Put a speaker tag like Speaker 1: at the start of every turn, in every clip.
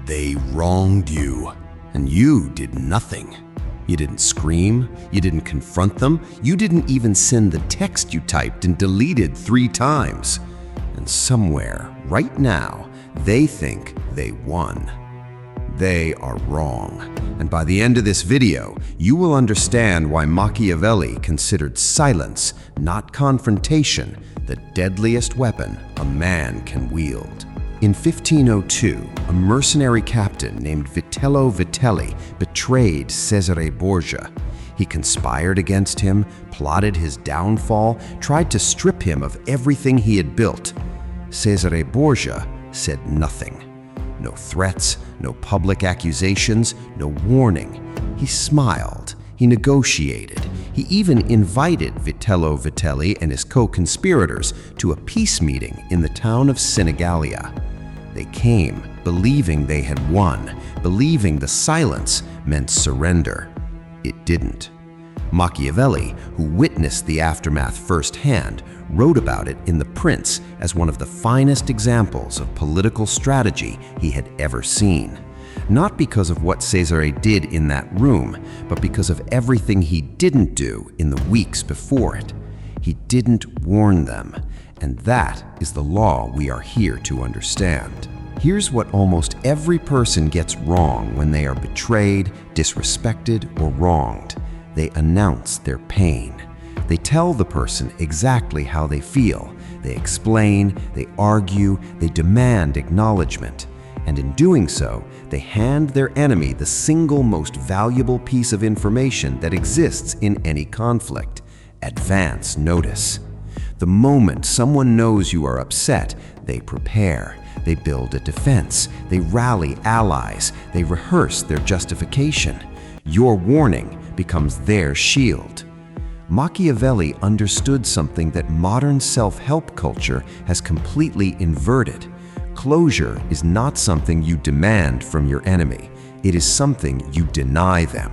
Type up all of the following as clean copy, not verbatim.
Speaker 1: They wronged you, and you did nothing. You didn't scream, you didn't confront them, you didn't even send the text you typed and deleted 3 times. And somewhere, right now, they think they won. They are wrong. And by the end of this video, you will understand why Machiavelli considered silence, not confrontation, the deadliest weapon a man can wield. In 1502, a mercenary captain named Vitello Vitelli betrayed Cesare Borgia. He conspired against him, plotted his downfall, tried to strip him of everything he had built. Cesare Borgia said nothing. No threats, no public accusations, no warning. He smiled, he negotiated, he even invited Vitello Vitelli and his co-conspirators to a peace meeting in the town of Senigallia. They came believing they had won, believing the silence meant surrender. It didn't. Machiavelli, who witnessed the aftermath firsthand, wrote about it in The Prince as one of the finest examples of political strategy he had ever seen. Not because of what Cesare did in that room, but because of everything he didn't do in the weeks before it. He didn't warn them, and that is the law we are here to understand. Here's what almost every person gets wrong when they are betrayed, disrespected, or wronged. They announce their pain. They tell the person exactly how they feel. They explain, they argue, they demand acknowledgement. And in doing so, they hand their enemy the single most valuable piece of information that exists in any conflict: advance notice. The moment someone knows you are upset, they prepare. They build a defense. They rally allies. They rehearse their justification. Your warning becomes their shield. Machiavelli understood something that modern self-help culture has completely inverted. Closure is not something you demand from your enemy. It is something you deny them.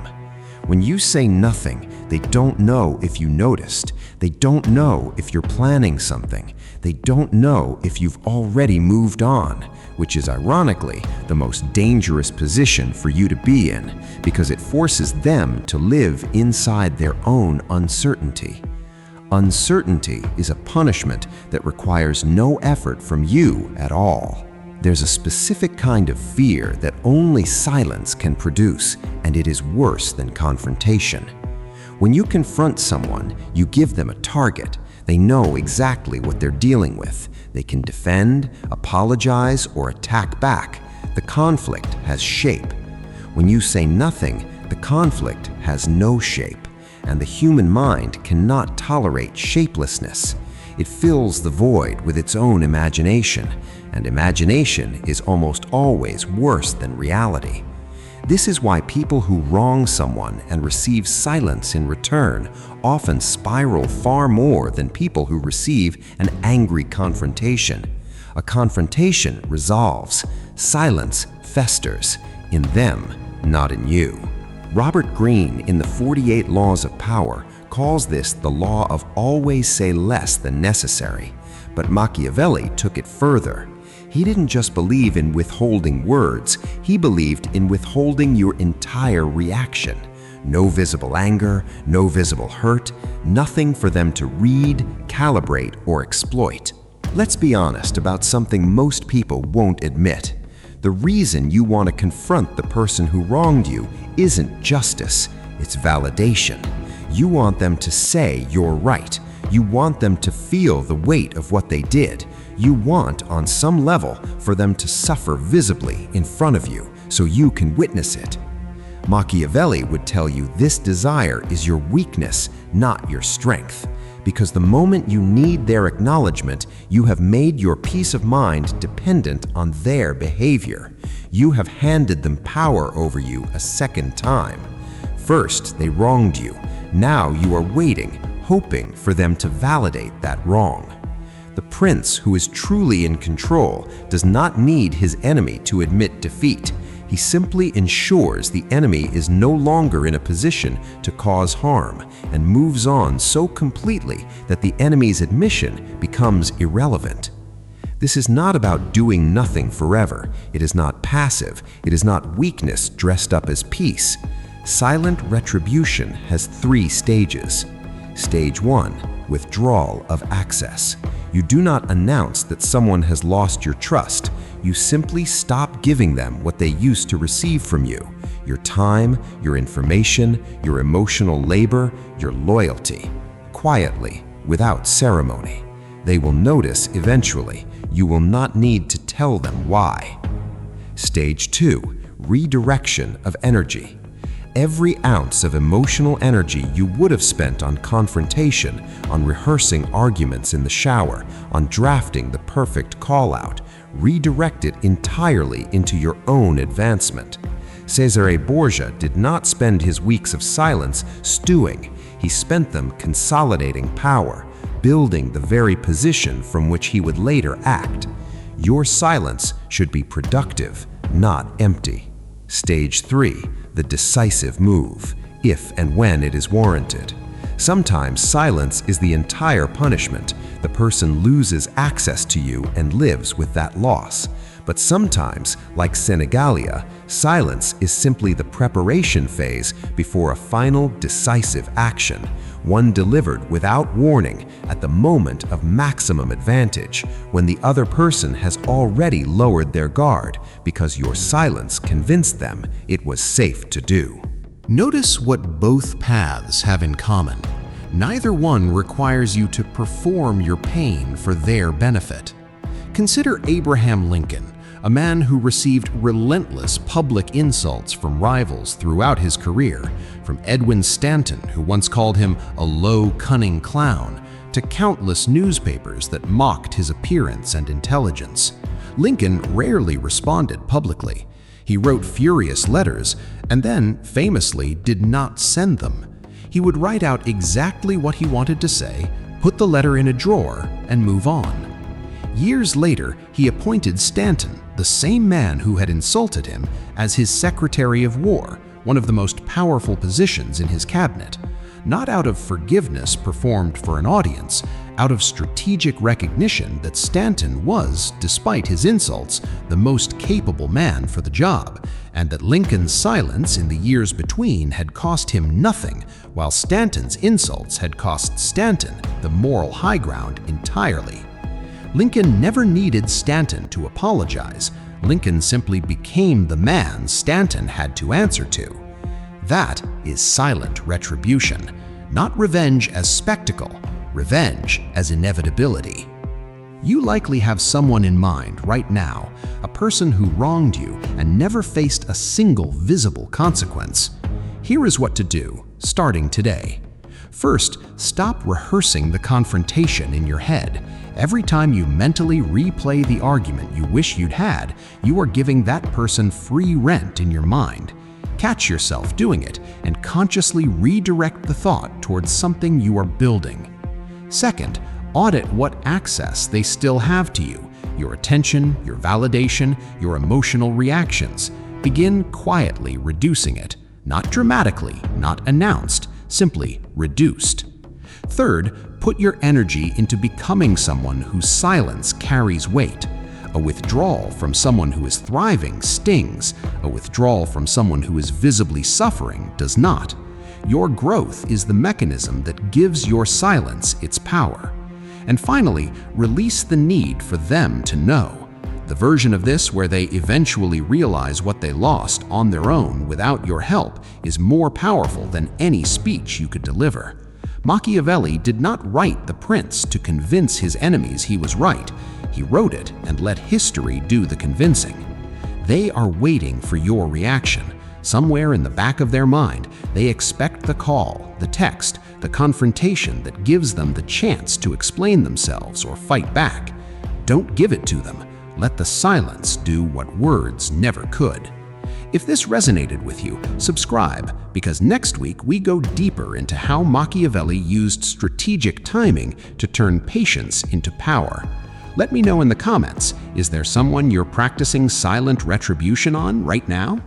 Speaker 1: When you say nothing, they don't know if you noticed. They don't know if you're planning something. They don't know if you've already moved on, which is ironically the most dangerous position for you to be in, because it forces them to live inside their own uncertainty. Uncertainty is a punishment that requires no effort from you at all. There's a specific kind of fear that only silence can produce, and it is worse than confrontation. When you confront someone, you give them a target. They know exactly what they're dealing with. They can defend, apologize, or attack back. The conflict has shape. When you say nothing, the conflict has no shape, and the human mind cannot tolerate shapelessness. It fills the void with its own imagination, and imagination is almost always worse than reality. This is why people who wrong someone and receive silence in return often spiral far more than people who receive an angry confrontation. A confrontation resolves. Silence festers. In them, not in you. Robert Greene, in the 48 Laws of Power, calls this the law of always say less than necessary. But Machiavelli took it further. He didn't just believe in withholding words, he believed in withholding your entire reaction. No visible anger, no visible hurt, nothing for them to read, calibrate, or exploit. Let's be honest about something most people won't admit. The reason you want to confront the person who wronged you isn't justice, it's validation. You want them to say you're right. You want them to feel the weight of what they did. You want, on some level, for them to suffer visibly in front of you so you can witness it. Machiavelli would tell you this desire is your weakness, not your strength. Because the moment you need their acknowledgement, you have made your peace of mind dependent on their behavior. You have handed them power over you a second time. First, they wronged you. Now you are waiting, hoping for them to validate that wrong. The prince who is truly in control does not need his enemy to admit defeat. He simply ensures the enemy is no longer in a position to cause harm and moves on so completely that the enemy's admission becomes irrelevant. This is not about doing nothing forever. It is not passive. It is not weakness dressed up as peace. Silent retribution has 3 stages. Stage 1, withdrawal of access. You do not announce that someone has lost your trust. You simply stop giving them what they used to receive from you: your time, your information, your emotional labor, your loyalty. Quietly, without ceremony. They will notice eventually. You will not need to tell them why. Stage 2, redirection of energy. Every ounce of emotional energy you would have spent on confrontation, on rehearsing arguments in the shower, on drafting the perfect call-out, redirect it entirely into your own advancement. Cesare Borgia did not spend his weeks of silence stewing. He spent them consolidating power, building the very position from which he would later act. Your silence should be productive, not empty. Stage 3, the decisive move, if and when it is warranted. Sometimes silence is the entire punishment. The person loses access to you and lives with that loss. But sometimes, like Senigallia, silence is simply the preparation phase before a final decisive action, one delivered without warning at the moment of maximum advantage, when the other person has already lowered their guard because your silence convinced them it was safe to do.
Speaker 2: Notice what both paths have in common. Neither one requires you to perform your pain for their benefit. Consider Abraham Lincoln, a man who received relentless public insults from rivals throughout his career, from Edwin Stanton, who once called him a low, cunning clown, to countless newspapers that mocked his appearance and intelligence. Lincoln rarely responded publicly. He wrote furious letters and then, famously, did not send them. He would write out exactly what he wanted to say, put the letter in a drawer, and move on. Years later, he appointed Stanton, the same man who had insulted him, as his Secretary of War, one of the most powerful positions in his cabinet. Not out of forgiveness performed for an audience, out of strategic recognition that Stanton was, despite his insults, the most capable man for the job, and that Lincoln's silence in the years between had cost him nothing, while Stanton's insults had cost Stanton the moral high ground entirely. Lincoln never needed Stanton to apologize. Lincoln simply became the man Stanton had to answer to. That is silent retribution, not revenge as spectacle, revenge as inevitability. You likely have someone in mind right now, a person who wronged you and never faced a single visible consequence. Here is what to do, starting today. First, stop rehearsing the confrontation in your head. Every time you mentally replay the argument you wish you'd had, you are giving that person free rent in your mind. Catch yourself doing it and consciously redirect the thought towards something you are building. Second, audit what access they still have to you, your attention, your validation, your emotional reactions. Begin quietly reducing it, not dramatically, not announced, simply reduced. Third, put your energy into becoming someone whose silence carries weight. A withdrawal from someone who is thriving stings. A withdrawal from someone who is visibly suffering does not. Your growth is the mechanism that gives your silence its power. And finally, release the need for them to know. The version of this where they eventually realize what they lost on their own without your help is more powerful than any speech you could deliver. Machiavelli did not write The Prince to convince his enemies he was right. He wrote it and let history do the convincing. They are waiting for your reaction. Somewhere in the back of their mind, they expect the call, the text, the confrontation that gives them the chance to explain themselves or fight back. Don't give it to them. Let the silence do what words never could. If this resonated with you, subscribe, because next week we go deeper into how Machiavelli used strategic timing to turn patience into power. Let me know in the comments, is there someone you're practicing silent retribution on right now?